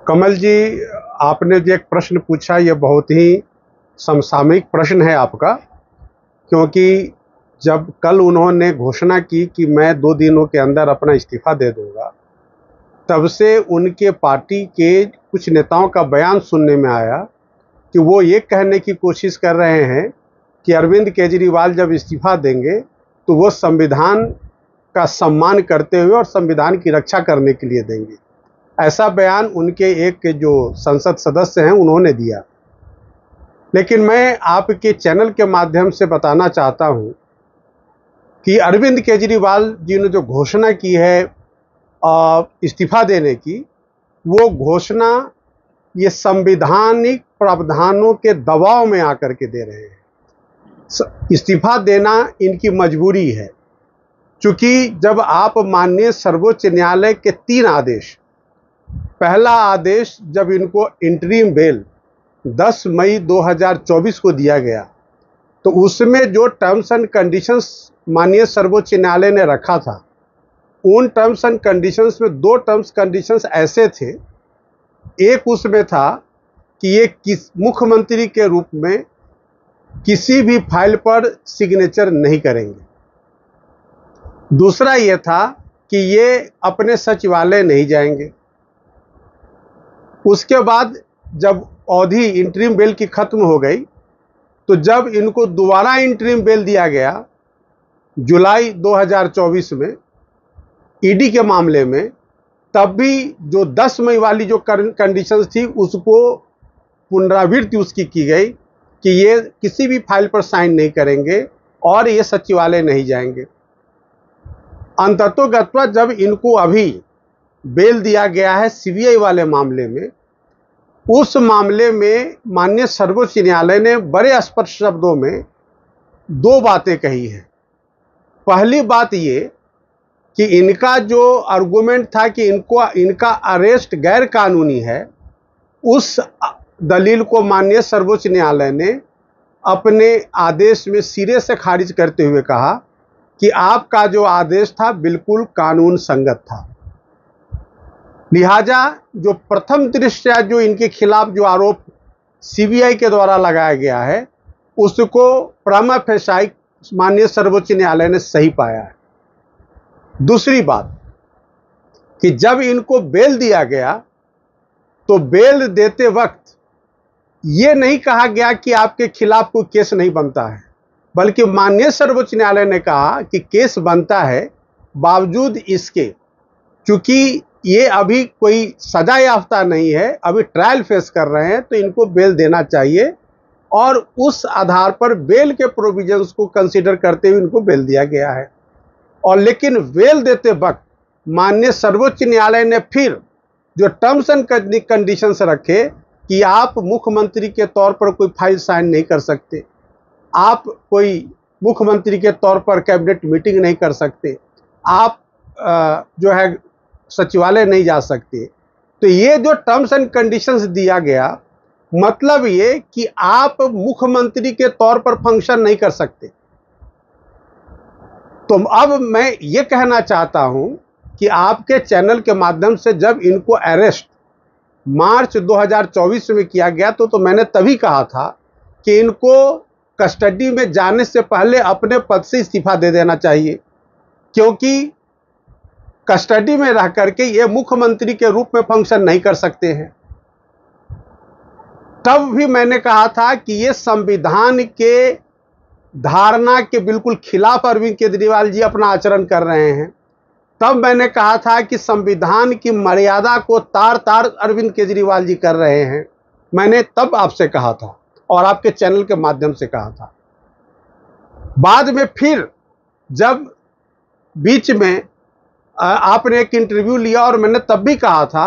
कमल जी, आपने जो एक प्रश्न पूछा ये बहुत ही समसामयिक प्रश्न है आपका, क्योंकि जब कल उन्होंने घोषणा की कि मैं 2 दिनों के अंदर अपना इस्तीफा दे दूंगा, तब से उनके पार्टी के कुछ नेताओं का बयान सुनने में आया कि वो ये कहने की कोशिश कर रहे हैं कि अरविंद केजरीवाल जब इस्तीफा देंगे तो वो संविधान का सम्मान करते हुए और संविधान की रक्षा करने के लिए देंगे। ऐसा बयान उनके एक जो संसद सदस्य हैं उन्होंने दिया। लेकिन मैं आपके चैनल के माध्यम से बताना चाहता हूं कि अरविंद केजरीवाल जी ने जो घोषणा की है इस्तीफा देने की, वो घोषणा ये संवैधानिक प्रावधानों के दबाव में आकर के दे रहे हैं। इस्तीफा देना इनकी मजबूरी है, क्योंकि जब आप माननीय सर्वोच्च न्यायालय के 3 आदेश, पहला आदेश जब इनको इंटरिम बेल 10 मई 2024 को दिया गया, तो उसमें जो टर्म्स एंड कंडीशंस माननीय सर्वोच्च न्यायालय ने रखा था, उन टर्म्स एंड कंडीशंस में 2 टर्म्स कंडीशंस ऐसे थे। एक उसमें था कि ये मुख्यमंत्री के रूप में किसी भी फाइल पर सिग्नेचर नहीं करेंगे। दूसरा ये था कि ये अपने सचिवालय नहीं जाएंगे। उसके बाद जब अवधि इंटरिम बेल की खत्म हो गई, तो जब इनको दोबारा इंटरिम बेल दिया गया जुलाई 2024 में ईडी के मामले में, तब भी जो 10 मई वाली जो कंडीशंस थी उसको पुनरावृत्ति उसकी की गई कि ये किसी भी फाइल पर साइन नहीं करेंगे और ये सचिवालय नहीं जाएंगे। अंततोगत्वा जब इनको अभी बेल दिया गया है सीबीआई वाले मामले में, उस मामले में माननीय सर्वोच्च न्यायालय ने बड़े स्पष्ट शब्दों में 2 बातें कही हैं। पहली बात ये कि इनका जो आर्गुमेंट था कि इनका अरेस्ट गैर कानूनी है, उस दलील को माननीय सर्वोच्च न्यायालय ने अपने आदेश में सिरे से खारिज करते हुए कहा कि आपका जो आदेश था बिल्कुल कानून संगत था। लिहाजा जो प्रथम दृष्टया जो इनके खिलाफ जो आरोप सीबीआई के द्वारा लगाया गया है, उसको प्रमा फेसाई माननीय सर्वोच्च न्यायालय ने सही पाया है। दूसरी बात कि जब इनको बेल दिया गया, तो बेल देते वक्त ये नहीं कहा गया कि आपके खिलाफ कोई केस नहीं बनता है, बल्कि माननीय सर्वोच्च न्यायालय ने कहा कि केस बनता है, बावजूद इसके क्योंकि ये अभी कोई सजा याफ्ता नहीं है, अभी ट्रायल फेस कर रहे हैं, तो इनको बेल देना चाहिए। और उस आधार पर बेल के प्रोविजंस को कंसीडर करते हुए इनको बेल दिया गया है। और लेकिन बेल देते वक्त माननीय सर्वोच्च न्यायालय ने फिर जो टर्म्स एंड कंडीशंस रखे कि आप मुख्यमंत्री के तौर पर कोई फाइल साइन नहीं कर सकते, आप कोई मुख्यमंत्री के तौर पर कैबिनेट मीटिंग नहीं कर सकते, आप जो है सचिवालय नहीं जा सकते। तो ये जो टर्म्स एंड कंडीशंस दिया गया, मतलब ये कि आप मुख्यमंत्री के तौर पर फंक्शन नहीं कर सकते। तो अब मैं ये कहना चाहता हूं कि आपके चैनल के माध्यम से जब इनको अरेस्ट मार्च 2024 में किया गया, तो मैंने तभी कहा था कि इनको कस्टडी में जाने से पहले अपने पद से इस्तीफा दे देना चाहिए, क्योंकि कस्टडी में रह करके ये मुख्यमंत्री के रूप में फंक्शन नहीं कर सकते हैं। तब भी मैंने कहा था कि ये संविधान के धारणा के बिल्कुल खिलाफ अरविंद केजरीवाल जी अपना आचरण कर रहे हैं। तब मैंने कहा था कि संविधान की मर्यादा को तार तार अरविंद केजरीवाल जी कर रहे हैं। मैंने तब आपसे कहा था और आपके चैनल के माध्यम से कहा था। बाद में फिर जब बीच में आपने एक इंटरव्यू लिया और मैंने तब भी कहा था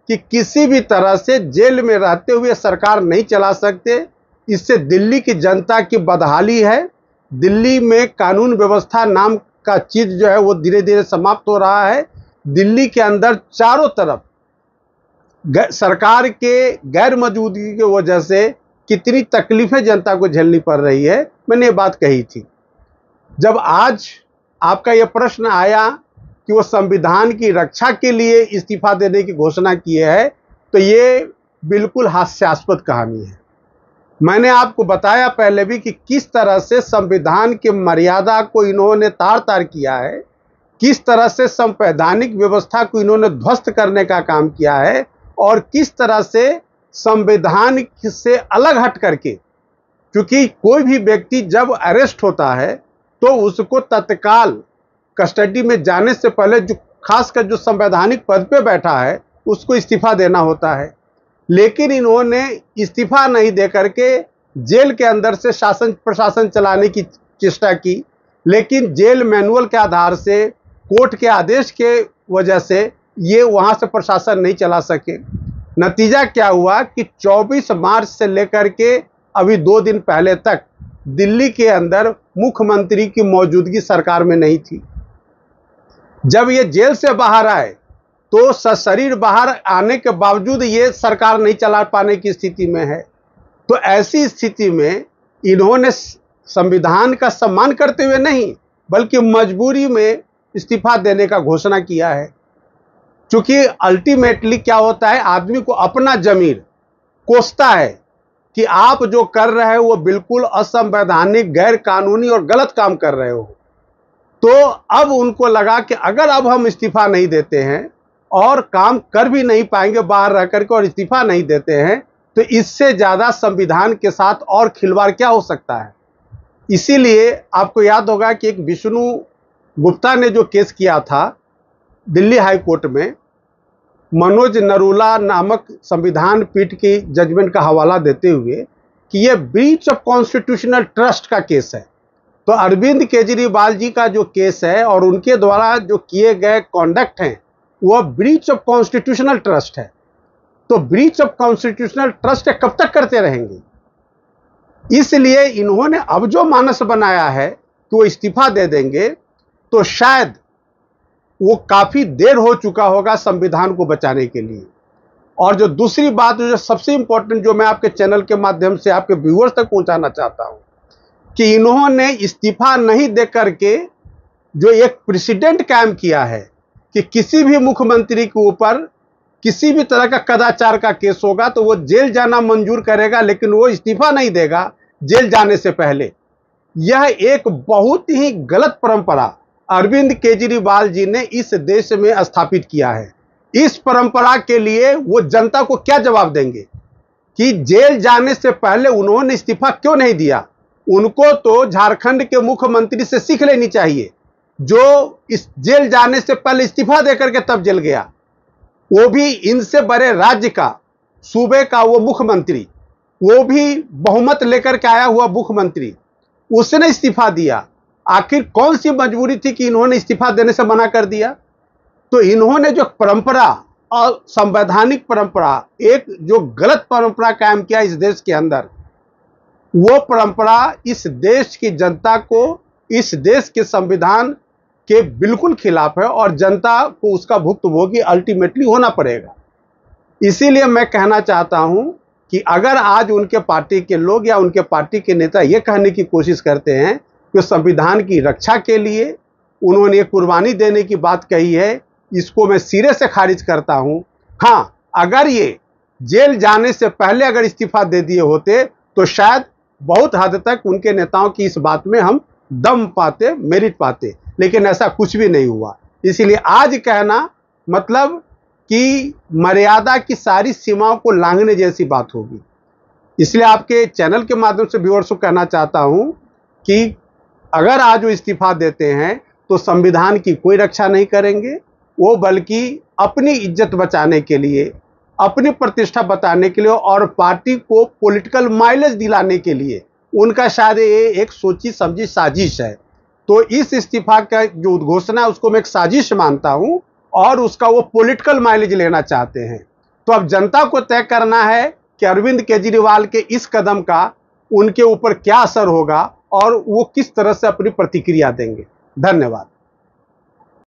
कि किसी भी तरह से जेल में रहते हुए सरकार नहीं चला सकते। इससे दिल्ली की जनता की बदहाली है। दिल्ली में कानून व्यवस्था नाम का चीज जो है वो धीरे धीरे समाप्त हो रहा है। दिल्ली के अंदर चारों तरफ सरकार के गैर मौजूदगी की वजह से कितनी तकलीफें जनता को झेलनी पड़ रही है, मैंने ये बात कही थी। जब आज आपका यह प्रश्न आया कि वो संविधान की रक्षा के लिए इस्तीफा देने की घोषणा की है, तो ये बिल्कुल हास्यास्पद कहानी है। मैंने आपको बताया पहले भी कि किस तरह से संविधान की मर्यादा को इन्होंने तार तार किया है, किस तरह से संवैधानिक व्यवस्था को इन्होंने ध्वस्त करने का काम किया है, और किस तरह से संविधान से अलग हट करके, क्योंकि कोई भी व्यक्ति जब अरेस्ट होता है तो उसको तत्काल कस्टडी में जाने से पहले जो खासकर जो संवैधानिक पद पे बैठा है उसको इस्तीफा देना होता है। लेकिन इन्होंने इस्तीफा नहीं दे करके जेल के अंदर से शासन प्रशासन चलाने की चेष्टा की, लेकिन जेल मैनुअल के आधार से, कोर्ट के आदेश के वजह से ये वहाँ से प्रशासन नहीं चला सके। नतीजा क्या हुआ कि 24 मार्च से लेकर के अभी 2 दिन पहले तक दिल्ली के अंदर मुख्यमंत्री की मौजूदगी सरकार में नहीं थी। जब ये जेल से बाहर आए तो सशरीर बाहर आने के बावजूद ये सरकार नहीं चला पाने की स्थिति में है। तो ऐसी स्थिति में इन्होंने संविधान का सम्मान करते हुए नहीं बल्कि मजबूरी में इस्तीफा देने का घोषणा किया है। क्योंकि अल्टीमेटली क्या होता है, आदमी को अपना जमीर कोसता है कि आप जो कर रहे हो वो बिल्कुल असंवैधानिक, गैर कानूनी और गलत काम कर रहे हो। तो अब उनको लगा कि अगर अब हम इस्तीफा नहीं देते हैं और काम कर भी नहीं पाएंगे बाहर रह करके और इस्तीफा नहीं देते हैं, तो इससे ज़्यादा संविधान के साथ और खिलवाड़ क्या हो सकता है। इसीलिए आपको याद होगा कि एक विष्णु गुप्ता ने जो केस किया था दिल्ली हाई कोर्ट में, मनोज नरूला नामक संविधान पीठ की जजमेंट का हवाला देते हुए कि यह ब्रीच ऑफ कॉन्स्टिट्यूशनल ट्रस्ट का केस है। तो अरविंद केजरीवाल जी का जो केस है और उनके द्वारा जो किए गए कॉन्डक्ट हैं वह ब्रीच ऑफ कॉन्स्टिट्यूशनल ट्रस्ट है। तो ब्रीच ऑफ कॉन्स्टिट्यूशनल ट्रस्ट कब तक करते रहेंगे। इसलिए इन्होंने अब जो मानस बनाया है कि वो इस्तीफा दे देंगे, तो शायद वो काफी देर हो चुका होगा संविधान को बचाने के लिए। और जो दूसरी बात जो सबसे इंपॉर्टेंट, जो मैं आपके चैनल के माध्यम से आपके व्यूअर्स तक पहुंचाना चाहता हूं, कि इन्होंने इस्तीफा नहीं दे करके जो एक प्रेसिडेंट कायम किया है कि किसी भी मुख्यमंत्री के ऊपर किसी भी तरह का कदाचार का केस होगा तो वो जेल जाना मंजूर करेगा, लेकिन वो इस्तीफा नहीं देगा जेल जाने से पहले। यह एक बहुत ही गलत परंपरा अरविंद केजरीवाल जी ने इस देश में स्थापित किया है। इस परंपरा के लिए वो जनता को क्या जवाब देंगे कि जेल जाने से पहले उन्होंने इस्तीफा क्यों नहीं दिया। उनको तो झारखंड के मुख्यमंत्री से सीख लेनी चाहिए, जो इस जेल जाने से पहले इस्तीफा देकर के तब जेल गया, वो भी इनसे बड़े राज्य का, सूबे का वो मुख्यमंत्री, वो भी बहुमत लेकर के आया हुआ मुख्यमंत्री, उसने इस्तीफा दिया। आखिर कौन सी मजबूरी थी कि इन्होंने इस्तीफा देने से मना कर दिया। तो इन्होंने जो परंपरा और संवैधानिक परंपरा, एक जो गलत परंपरा कायम किया इस देश के अंदर, वो परंपरा इस देश की जनता को, इस देश के संविधान के बिल्कुल खिलाफ है और जनता को उसका भुक्तभोगी अल्टीमेटली होना पड़ेगा। इसीलिए मैं कहना चाहता हूं कि अगर आज उनके पार्टी के लोग या उनके पार्टी के नेता ये कहने की कोशिश करते हैं कि संविधान की रक्षा के लिए उन्होंने कुर्बानी देने की बात कही है, इसको मैं सिरे से खारिज करता हूं। हाँ, अगर ये जेल जाने से पहले अगर इस्तीफा दे दिए होते तो शायद बहुत हद तक उनके नेताओं की इस बात में हम दम पाते, मेरिट पाते, लेकिन ऐसा कुछ भी नहीं हुआ। इसलिए आज कहना मतलब कि मर्यादा की सारी सीमाओं को लांघने जैसी बात होगी। इसलिए आपके चैनल के माध्यम से व्यूअर्स को कहना चाहता हूं कि अगर आज वो इस्तीफा देते हैं तो संविधान की कोई रक्षा नहीं करेंगे, वो बल्कि अपनी इज्जत बचाने के लिए, अपनी प्रतिष्ठा बताने के लिए और पार्टी को पॉलिटिकल माइलेज दिलाने के लिए उनका शायद ये एक सोची समझी साजिश है। तो इस इस्तीफा का जो उद्घोषणा है उसको मैं एक साजिश मानता हूं और उसका वो पॉलिटिकल माइलेज लेना चाहते हैं। तो अब जनता को तय करना है कि अरविंद केजरीवाल के इस कदम का उनके ऊपर क्या असर होगा और वो किस तरह से अपनी प्रतिक्रिया देंगे। धन्यवाद।